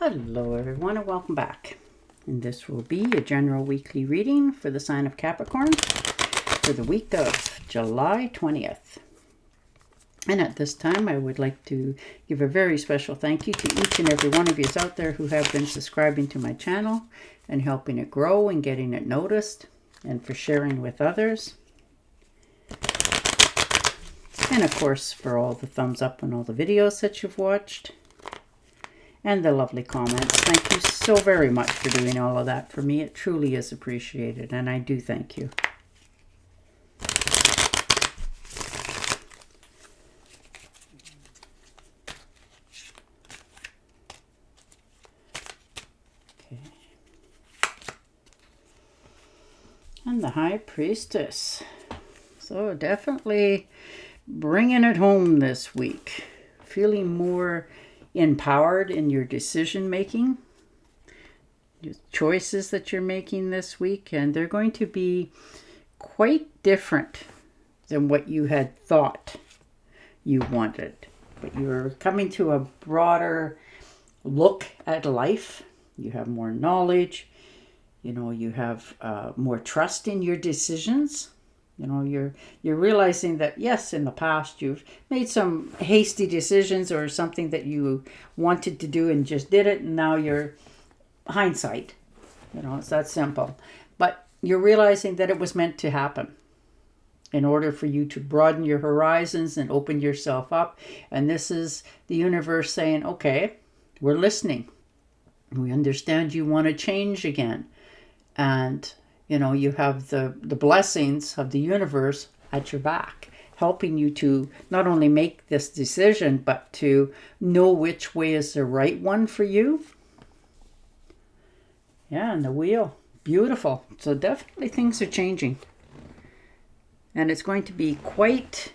Hello everyone and welcome back. And this will be a general weekly reading for the sign of Capricorn for the week of July 20th. And at this time I would like to give a very special thank you to each and every one of you out there who have been subscribing to my channel and helping it grow and getting it noticed, and for sharing with others. And of course for all the thumbs up on all the videos that you've watched. And the lovely comments. Thank you so very much for doing all of that for me. It truly is appreciated, and I do thank you. Okay. And the High Priestess. So definitely bringing it home this week. Feeling more empowered in your decision making, your choices that you're making this week, and they're going to be quite different than what you had thought you wanted. But you're coming to a broader look at life. You have more knowledge. You have more trust in your decisions. You're realizing that, yes, in the past you've made some hasty decisions or something that you wanted to do and just did it, and now you're hindsight. It's that simple. But you're realizing that it was meant to happen in order for you to broaden your horizons and open yourself up. And this is the universe saying, okay, we're listening. We understand you want to change again. And you have the blessings of the universe at your back, helping you to not only make this decision, but to know which way is the right one for you. Yeah, and the wheel. Beautiful. So definitely things are changing. And it's going to be quite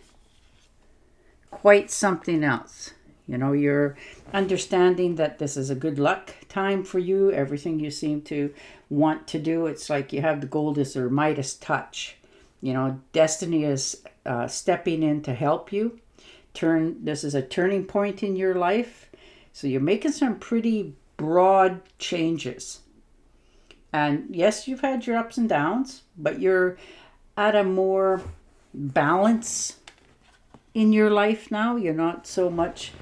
something else. You're understanding that this is a good luck time for you. Everything you seem to want to do, it's like you have the gold or Midas touch. Destiny is stepping in to help you. This is a turning point in your life. So you're making some pretty broad changes. And yes, you've had your ups and downs, but you're at a more balance in your life now. You're not so much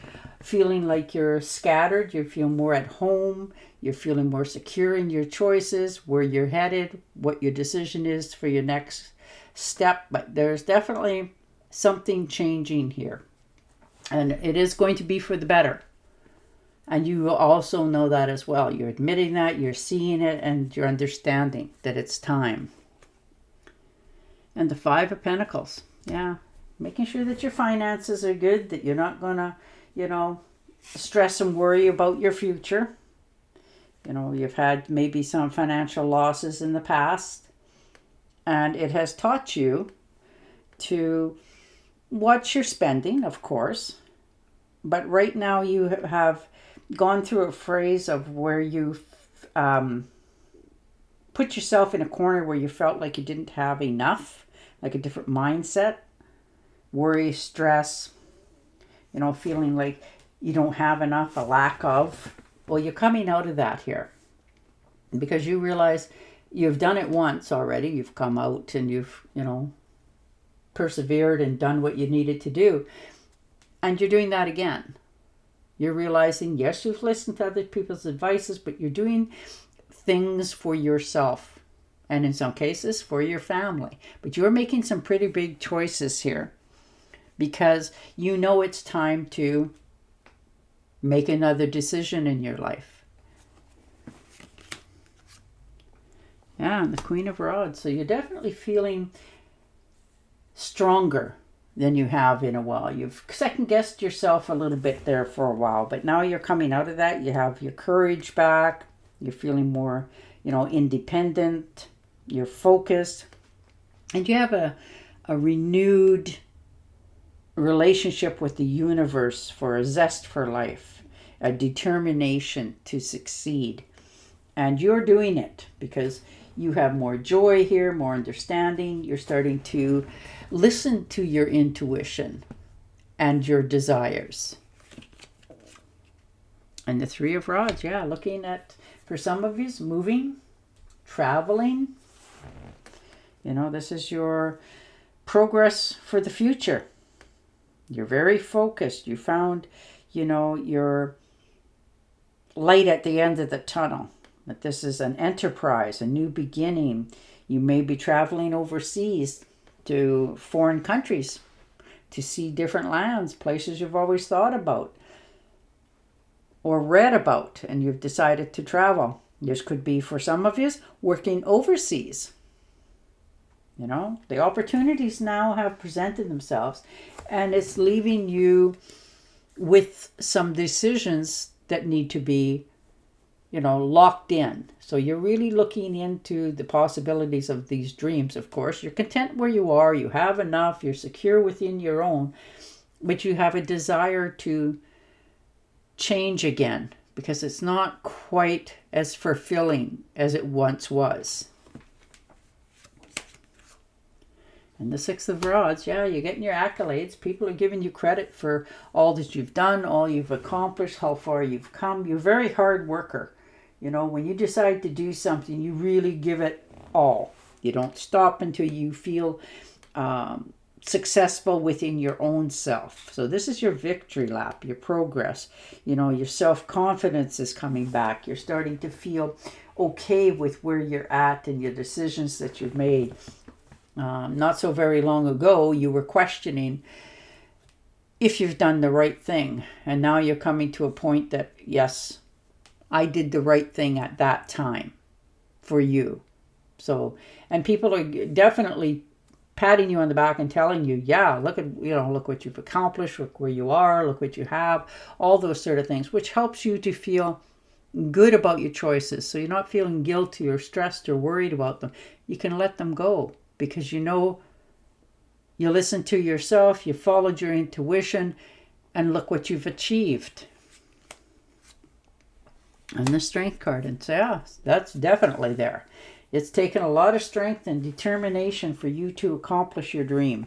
feeling like you're scattered. You feel more at home. You're feeling more secure in your choices, where you're headed, what your decision is for your next step. But there's definitely something changing here. And it is going to be for the better. And you also know that as well. You're admitting that, you're seeing it, and you're understanding that it's time. And the Five of Pentacles. Yeah. Making sure that your finances are good, that you're not going to stress and worry about your future. You've had maybe some financial losses in the past, and it has taught you to watch your spending, of course. But right now you have gone through a phase of where you put yourself in a corner where you felt like you didn't have enough, like a different mindset, worry, stress, feeling like you don't have enough, a lack of. Well, you're coming out of that here because you realize you've done it once already. You've come out and you've, persevered and done what you needed to do. And you're doing that again. You're realizing, yes, you've listened to other people's advices, but you're doing things for yourself. And in some cases, for your family. But you're making some pretty big choices here, because it's time to make another decision in your life. Yeah, and the Queen of Rods. So you're definitely feeling stronger than you have in a while. You've second-guessed yourself a little bit there for a while, but now you're coming out of that. You have your courage back. You're feeling more, independent. You're focused. And you have a renewed relationship with the universe, for a zest for life, a determination to succeed. And you're doing it because you have more joy here, more understanding. You're starting to listen to your intuition and your desires. And the Three of Rods, yeah, looking at, for some of you, moving, traveling. You know, this is your progress for the future. You're very focused. You found, you know, your light at the end of the tunnel. That this is an enterprise, a new beginning. You may be traveling overseas to foreign countries to see different lands, places you've always thought about or read about, and you've decided to travel. This could be, for some of you, working overseas. You know, the opportunities now have presented themselves, and it's leaving you with some decisions that need to be, you know, locked in. So you're really looking into the possibilities of these dreams, of course. You're content where you are, you have enough, you're secure within your own, but you have a desire to change again, because it's not quite as fulfilling as it once was. And the Six of Rods, yeah, you're getting your accolades. People are giving you credit for all that you've done, all you've accomplished, how far you've come. You're a very hard worker. You know, when you decide to do something, you really give it all. You don't stop until you feel successful within your own self. So this is your victory lap, your progress. You know, your self-confidence is coming back. You're starting to feel okay with where you're at and your decisions that you've made. Not so very long ago, you were questioning if you've done the right thing. And now you're coming to a point that, yes, I did the right thing at that time for you. So, and people are definitely patting you on the back and telling you, yeah, look at, you know, look what you've accomplished, look where you are, look what you have, all those sort of things, which helps you to feel good about your choices. So you're not feeling guilty or stressed or worried about them. You can let them go because you know you listened to yourself, you followed your intuition, and look what you've achieved. And the Strength card, and yeah, that's definitely there. It's taken a lot of strength and determination for you to accomplish your dream.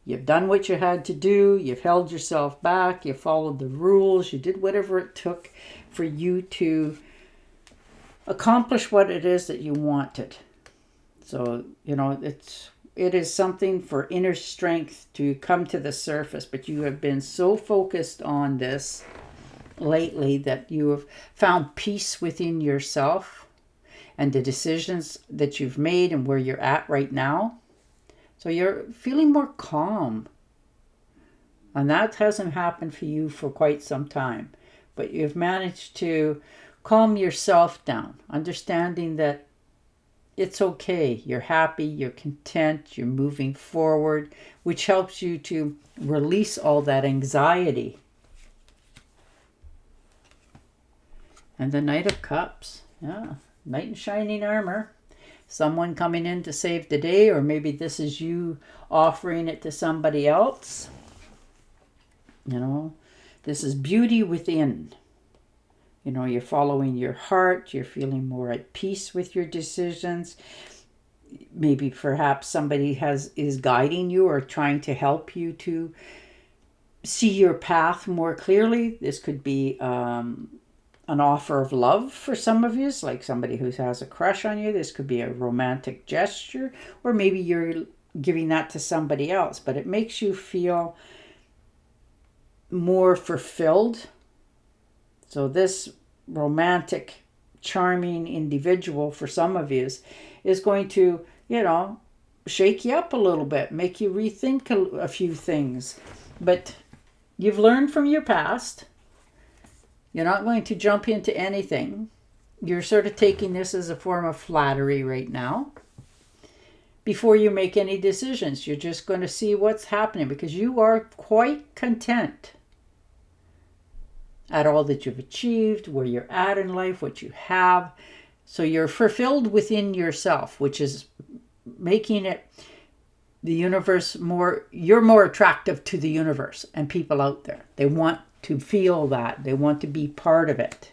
You've done what you had to do. You've held yourself back. You followed the rules. You did whatever it took for you to accomplish what it is that you wanted. So, you know, it is something for inner strength to come to the surface. But you have been so focused on this lately that you have found peace within yourself and the decisions that you've made and where you're at right now. So you're feeling more calm. And that hasn't happened for you for quite some time. But you've managed to calm yourself down, understanding that it's okay. You're happy, you're content, you're moving forward, which helps you to release all that anxiety. And the Knight of Cups, yeah. Knight in shining armor. Someone coming in to save the day, or maybe this is you offering it to somebody else. You know, this is beauty within. You know, you're following your heart. You're feeling more at peace with your decisions. Maybe perhaps somebody is guiding you or trying to help you to see your path more clearly. This could be an offer of love for some of you, like somebody who has a crush on you. This could be a romantic gesture, or maybe you're giving that to somebody else, but it makes you feel more fulfilled. So this romantic, charming individual for some of you is going to, you know, shake you up a little bit, make you rethink a few things. But you've learned from your past. You're not going to jump into anything. You're sort of taking this as a form of flattery right now. Before you make any decisions, you're just going to see what's happening because you are quite content at all that you've achieved, where you're at in life, what you have. So you're fulfilled within yourself, which is making it the universe more, you're more attractive to the universe and people out there. They want to feel that. They want to be part of it.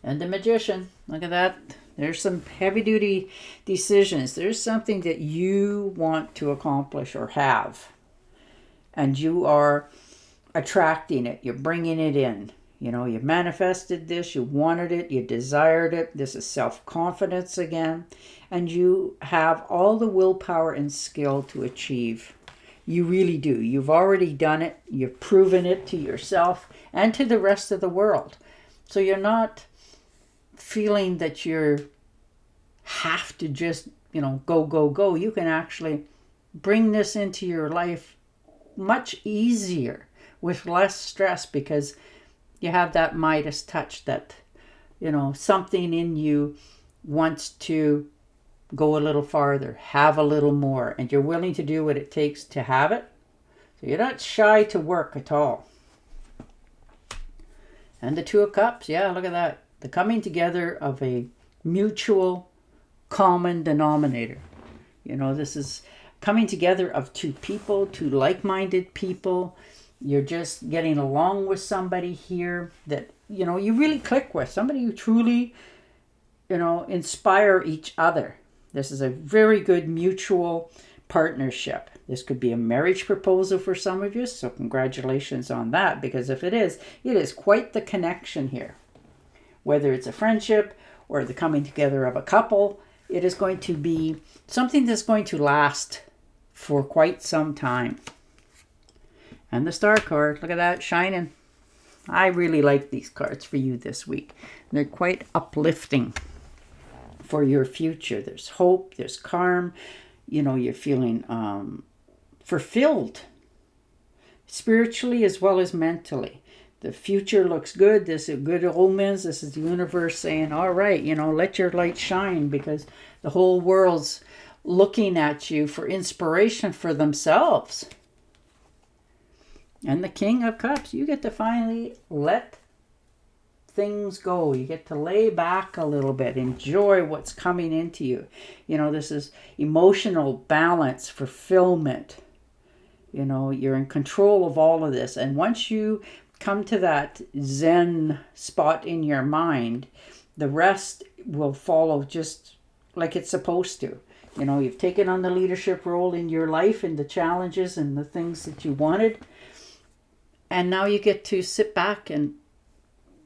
And the Magician, look at that. There's some heavy-duty decisions. There's something that you want to accomplish or have. And you are attracting it. You're bringing it in. You know, you manifested this, you wanted it, you desired it. This is self-confidence again. And you have all the willpower and skill to achieve. You really do. You've already done it. You've proven it to yourself and to the rest of the world. So you're not feeling that you have to just, go, go, go. You can actually bring this into your life much easier with less stress because you have that Midas touch that, something in you wants to go a little farther, have a little more, and you're willing to do what it takes to have it. So you're not shy to work at all. And the Two of Cups, yeah, look at that. The coming together of a mutual common denominator. This is coming together of two people, two like-minded people. You're just getting along with somebody here that, you really click with. Somebody who truly, inspire each other. This is a very good mutual partnership. This could be a marriage proposal for some of you, so congratulations on that, because if it is quite the connection here. Whether it's a friendship or the coming together of a couple, it is going to be something that's going to last for quite some time. And the Star card, look at that, shining. I really like these cards for you this week. They're quite uplifting for your future. There's hope, there's calm. You're feeling fulfilled spiritually as well as mentally. The future looks good. This is good omens. This is the universe saying, all right, let your light shine, because the whole world's looking at you for inspiration for themselves. And the King of Cups, you get to finally let things go. You get to lay back a little bit, enjoy what's coming into you. This is emotional balance, fulfillment. You're in control of all of this. And once you come to that Zen spot in your mind, the rest will follow just like it's supposed to. You've taken on the leadership role in your life and the challenges and the things that you wanted. And now you get to sit back and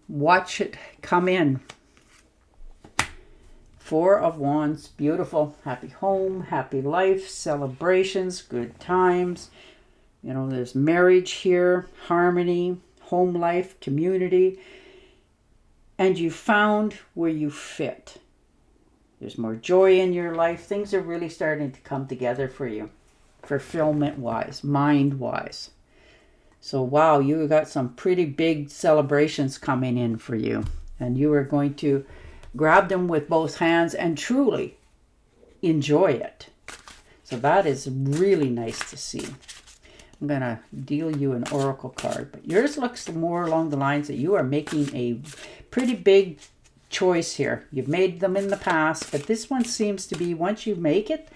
watch it come in. Four of Wands, beautiful. Happy home, happy life, celebrations, good times. There's marriage here, harmony, home life, community. And you found where you fit. There's more joy in your life. Things are really starting to come together for you, fulfillment-wise, mind-wise. So, wow, you got some pretty big celebrations coming in for you. And you are going to grab them with both hands and truly enjoy it. So that is really nice to see. I'm going to deal you an oracle card. But yours looks more along the lines that you are making a pretty big choice here. You've made them in the past, but this one seems to be, once you make it,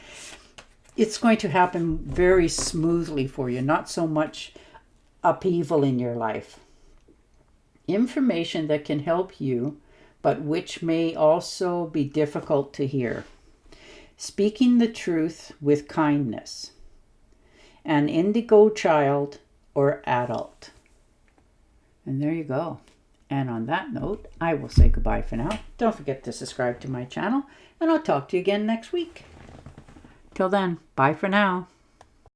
it's going to happen very smoothly for you. Not so much upheaval in your life. Information that can help you, but which may also be difficult to hear. Speaking the truth with kindness. An indigo child or adult. And there you go. And on that note, I will say goodbye for now. Don't forget to subscribe to my channel, and I'll talk to you again next week. Till then, bye for now.